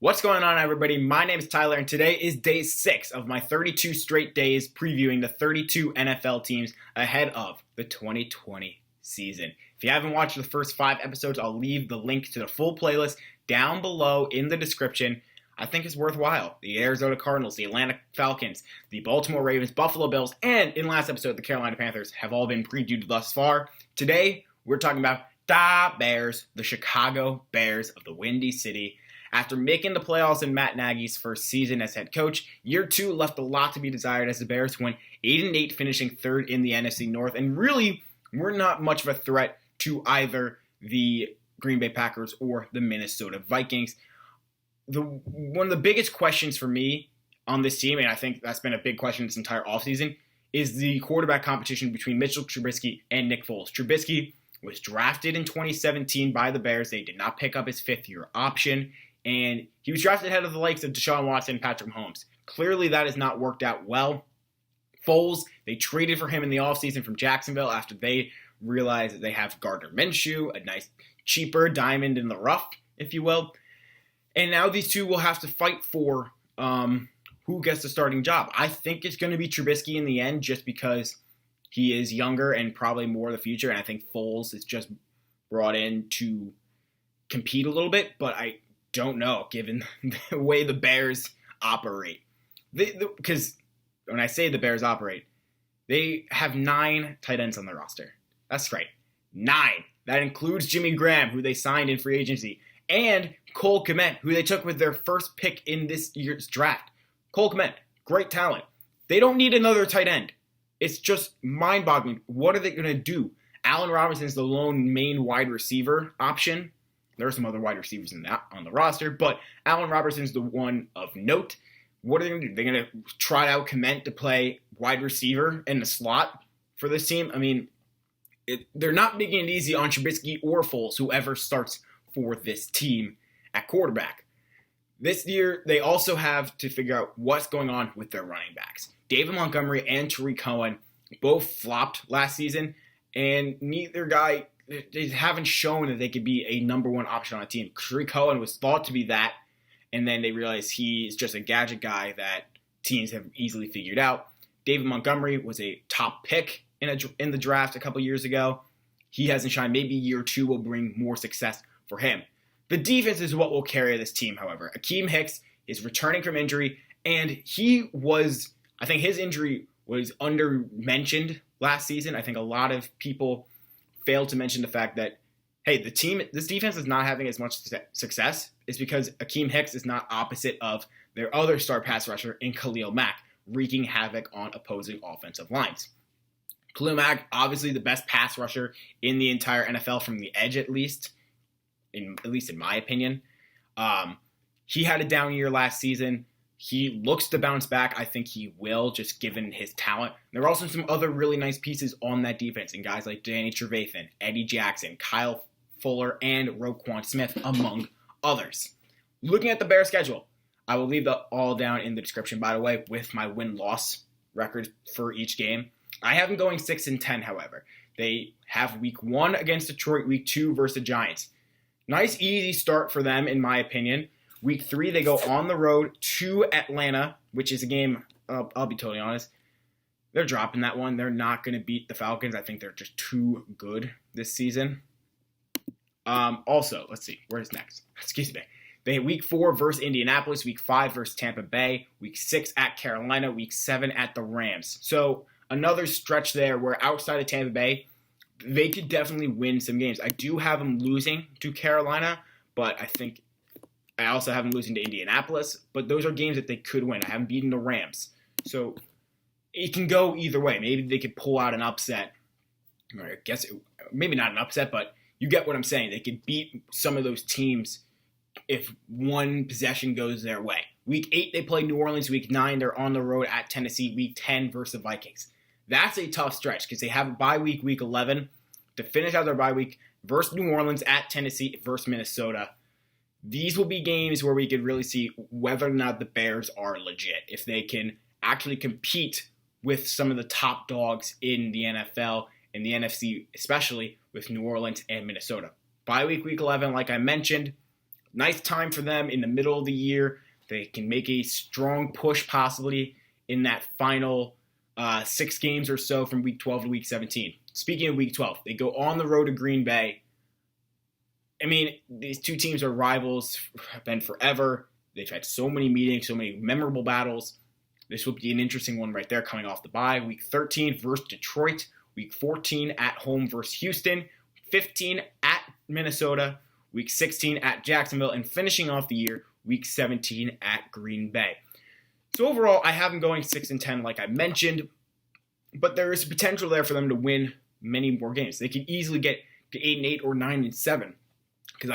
What's going on, everybody? My name is Tyler, and today is day 6 of my 32 straight days previewing the 32 NFL teams ahead of the 2020 season. If you haven't watched the first 5 episodes, I'll leave the link to the full playlist down below in the description. I think it's worthwhile. The Arizona Cardinals, the Atlanta Falcons, the Baltimore Ravens, Buffalo Bills, and in last episode, the Carolina Panthers have all been previewed thus far. Today, we're talking about the Bears, the Chicago Bears of the Windy City. After making the playoffs in Matt Nagy's first season as head coach, year 2 left a lot to be desired as the Bears went 8-8, finishing 3rd in the NFC North, and really were not much of a threat to either the Green Bay Packers or the Minnesota Vikings. One of the biggest questions for me on this team, and I think that's been a big question this entire offseason, is the quarterback competition between Mitchell Trubisky and Nick Foles. Trubisky was drafted in 2017 by the Bears. They did not pick up his 5th-year option. And he was drafted ahead of the likes of Deshaun Watson and Patrick Mahomes. Clearly, that has not worked out well. Foles, they traded for him in the offseason from Jacksonville after they realized that they have Gardner Minshew, a nice, cheaper diamond in the rough, if you will. And now these two will have to fight for who gets the starting job. I think it's going to be Trubisky in the end just because he is younger and probably more of the future. And I think Foles is just brought in to compete a little bit, but I don't know, given the way the Bears operate. Because when I say the Bears operate, they have 9 tight ends on their roster. That's right, 9. That includes Jimmy Graham, who they signed in free agency, and Cole Kmet, who they took with their first pick in this year's draft. Cole Kmet, great talent. They don't need another tight end. It's just mind-boggling. What are they going to do? Allen Robinson's the lone main wide receiver option. There are some other wide receivers on the roster, but Allen Robinson's the one of note. What are they going to do? They're going to try out Kmet to play wide receiver in the slot for this team? I mean, they're not making it easy on Trubisky or Foles, whoever starts for this team at quarterback. This year, they also have to figure out what's going on with their running backs. David Montgomery and Tariq Cohen both flopped last season, and neither guy, they haven't shown that they could be a number 1 option on a team. Tariq Cohen was thought to be that, and then they realized he's just a gadget guy that teams have easily figured out. David Montgomery was a top pick in the draft a couple years ago. He hasn't shined. Maybe year 2 will bring more success for him. The defense is what will carry this team, however. Akiem Hicks is returning from injury, and I think his injury was under-mentioned last season. I think a lot of people failed to mention the fact that, hey, this defense is not having as much success is because Akiem Hicks is not opposite of their other star pass rusher in Kahlil Mack, wreaking havoc on opposing offensive lines. Kahlil Mack, obviously the best pass rusher in the entire NFL from the edge, at least in my opinion. He had a down year last season. He looks to bounce back. I think he will, just given his talent. There are also some other really nice pieces on that defense, and guys like Danny Trevathan, Eddie Jackson, Kyle Fuller, and Roquan Smith, among others. Looking at the Bears schedule, I will leave that all down in the description, by the way, with my win-loss record for each game. I have them going 6-10, however. They have week 1 against Detroit, week 2 versus the Giants. Nice, easy start for them, in my opinion. Week 3, they go on the road to Atlanta, which is a game, I'll be totally honest, they're dropping that one. They're not going to beat the Falcons. I think they're just too good this season. Also, let's see, where's next? Excuse me. They have week 4 versus Indianapolis, week 5 versus Tampa Bay, week 6 at Carolina, week 7 at the Rams. So another stretch there where outside of Tampa Bay, they could definitely win some games. I do have them losing to Carolina, but I also have them losing to Indianapolis, but those are games that they could win. I haven't beaten the Rams. So it can go either way. Maybe they could pull out an upset. I guess maybe not an upset, but you get what I'm saying. They could beat some of those teams if one possession goes their way. Week 8, they play New Orleans. Week 9, they're on the road at Tennessee. Week 10 versus the Vikings. That's a tough stretch because they have a bye week, week 11, to finish out their bye week versus New Orleans, at Tennessee versus Minnesota. These will be games where we could really see whether or not the Bears are legit, if they can actually compete with some of the top dogs in the NFL, in the NFC, especially with New Orleans and Minnesota. Bye week, week 11, like I mentioned, nice time for them in the middle of the year. They can make a strong push possibly in that final 6 games or so from Week 12 to Week 17. Speaking of Week 12, they go on the road to Green Bay. I mean, these two teams are rivals, have been forever. They've had so many meetings, so many memorable battles. This will be an interesting one right there coming off the bye. Week 13 versus Detroit. Week 14 at home versus Houston. 15 at Minnesota. Week 16 at Jacksonville. And finishing off the year, Week 17 at Green Bay. So overall, I have them going 6-10 like I mentioned. But there is potential there for them to win many more games. They could easily get to 8-8 or 9-7. Because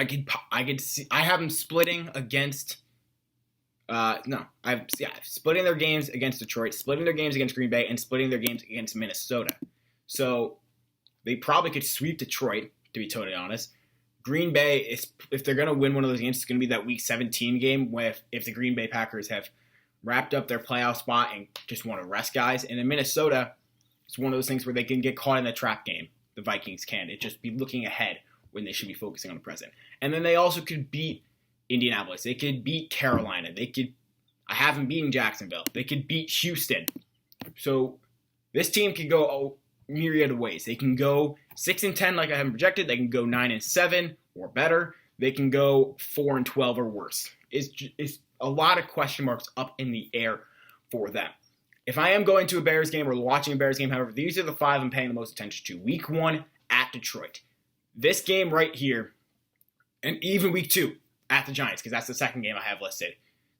I have them splitting against splitting their games against Detroit, splitting their games against Green Bay, and splitting their games against Minnesota. So they probably could sweep Detroit, to be totally honest. Green Bay, if they're going to win one of those games, it's going to be that Week 17 game where if the Green Bay Packers have wrapped up their playoff spot and just want to rest guys. And in Minnesota, it's one of those things where they can get caught in the trap game. The Vikings can. It just be looking ahead when they should be focusing on the present. And then they also could beat Indianapolis. They could beat Carolina. I haven't beaten Jacksonville. They could beat Houston. So this team could go a myriad of ways. They can go 6-10 like I haven't projected. They can go 9-7 or better. They can go 4-12 or worse. It's a lot of question marks up in the air for them. If I am going to a Bears game or watching a Bears game, however, these are the 5 I'm paying the most attention to. Week 1 at Detroit. This game right here, and even Week 2 at the Giants, because that's the second game I have listed.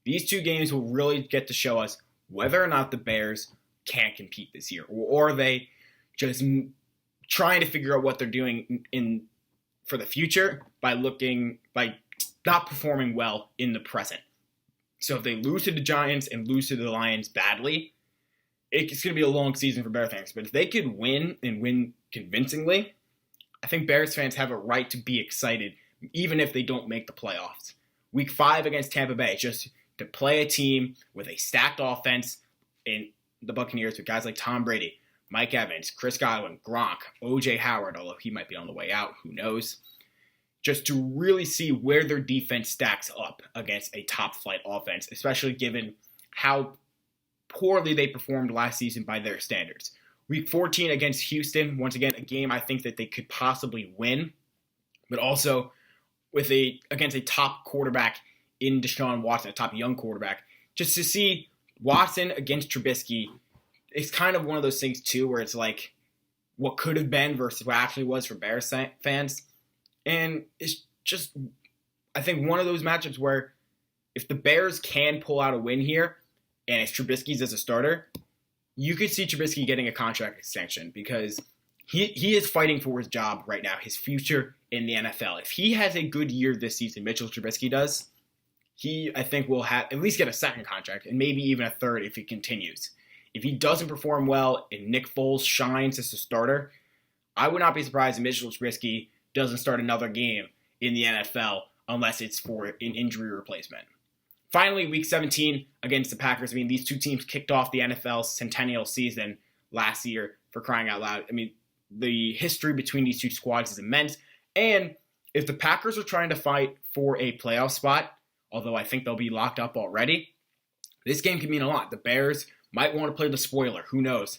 These 2 games will really get to show us whether or not the Bears can compete this year, or are they just trying to figure out what they're doing for the future by not performing well in the present. So if they lose to the Giants and lose to the Lions badly, it's going to be a long season for Bears fans. But if they could win and win convincingly, I think Bears fans have a right to be excited, even if they don't make the playoffs. Week 5 against Tampa Bay, just to play a team with a stacked offense in the Buccaneers with guys like Tom Brady, Mike Evans, Chris Godwin, Gronk, O.J. Howard, although he might be on the way out, who knows. Just to really see where their defense stacks up against a top-flight offense, especially given how poorly they performed last season by their standards. Week 14 against Houston, once again, a game I think that they could possibly win, but also against a top quarterback in Deshaun Watson, a top young quarterback. Just to see Watson against Trubisky, it's kind of one of those things, too, where it's like what could have been versus what actually was for Bears fans. And it's just, I think, one of those matchups where if the Bears can pull out a win here, and it's Trubisky's as a starter, you could see Trubisky getting a contract extension because he is fighting for his job right now, his future in the NFL. If he has a good year this season, Mitchell Trubisky does, he, I think, will at least get a second contract and maybe even a third if he continues. If he doesn't perform well and Nick Foles shines as a starter, I would not be surprised if Mitchell Trubisky doesn't start another game in the NFL unless it's for an injury replacement. Finally, Week 17 against the Packers. I mean, these two teams kicked off the NFL centennial season last year, for crying out loud. I mean, the history between these two squads is immense. And if the Packers are trying to fight for a playoff spot, although I think they'll be locked up already, this game can mean a lot. The Bears might want to play the spoiler. Who knows?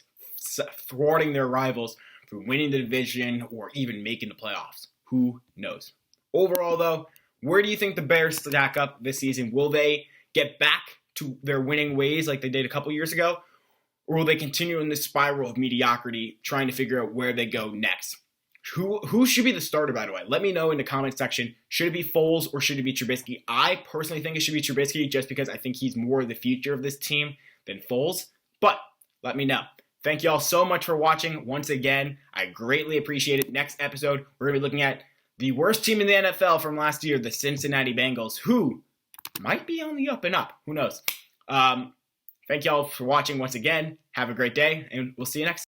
Thwarting their rivals for winning the division or even making the playoffs. Who knows? Overall, though, where do you think the Bears stack up this season? Will they get back to their winning ways like they did a couple years ago? Or will they continue in this spiral of mediocrity, trying to figure out where they go next? Who should be the starter, by the way? Let me know in the comment section. Should it be Foles or should it be Trubisky? I personally think it should be Trubisky just because I think he's more the future of this team than Foles. But let me know. Thank you all so much for watching. Once again, I greatly appreciate it. Next episode, we're going to be looking at the worst team in the NFL from last year, the Cincinnati Bengals, who might be on the up and up. Who knows? Thank you all for watching once again. Have a great day, and we'll see you next time.